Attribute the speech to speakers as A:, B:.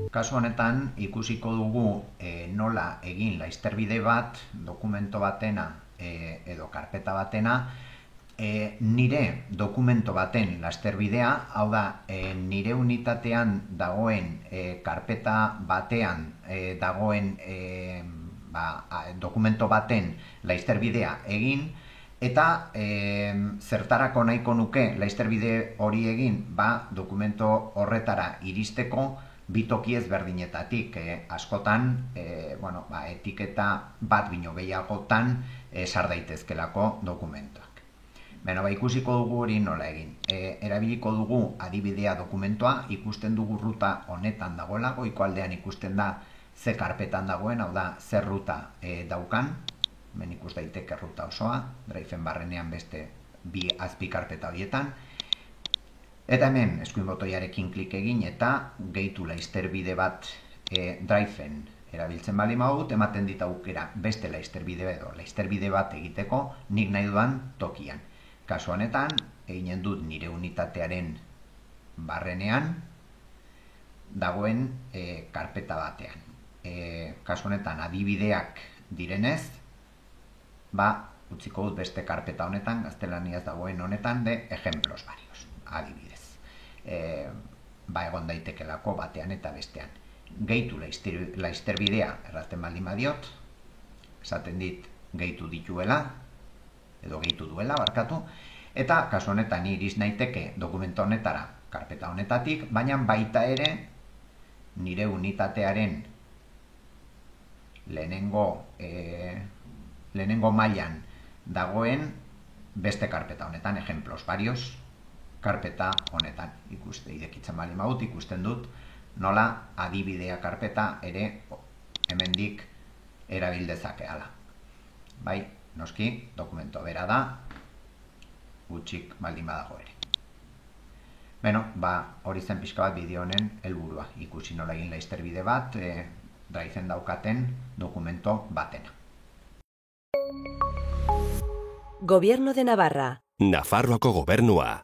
A: Kasu honetan ikusiko dugu nola egin lasterbide bat, dokumento batena edo karpeta batena, nire dokumento baten lasterbidea, hau da, nire unitatean dagoen karpeta batean dagoen dokumento baten lasterbidea egin, eta zertarako nahiko nuke lasterbide hori egin, dokumento horretara iristeko bi toki ezberdinetatik, askotan etiketa bat bino gehiagotan sar daitezkelako dokumentoak. Ikusiko dugu hori nola egin. Erabiliko dugu adibidea dokumentoa, ikusten dugu ruta honetan dagoela, goiko aldean ikusten da ze karpetan dagoen, hau da, zer ruta daukan, hemen ikus daiteke ruta osoa, Driven barrenean beste bi azpi karpeta horietan, eta hemen eskuin botoiarekin klik egin eta gehitu lasterbide bat Driven erabiltzen baldin badut, ematen dit aukera beste lasterbide bat egiteko nik nahi dudan tokian. Kasu honetan, eginen dut nire unitatearen barrenean dagoen karpeta batean. Kasu honetan adibideak direnez, utziko dut beste karpeta honetan, gaztelaniaz dagoen honetan, de ejemplos varios, adibidez. Egon daitekelako batean eta bestean. Gehitu lasterbidea erraten baldin badiot, esaten dit gehitu dituela, edo gehitu duela, barkatu, eta kasu honetan iriz naiteke dokumento honetara, karpeta honetatik, baina baita ere nire unitatearen lehenengo mailan dagoen beste karpeta honetan, ejemplos varios, karpeta honetan. Irekitzen baldin badut, ikusten dut nola adibidea karpeta ere hemendik erabil dezakeala. Noski, dokumento bera da, gutxik baldin badago ere. Hori zen pixka bat bideo honen helburua, ikusi nola egin lasterbide bat, Driven daukaten dokumento batena.
B: Gobierno de Navarra.
C: Nafarroako gobernua.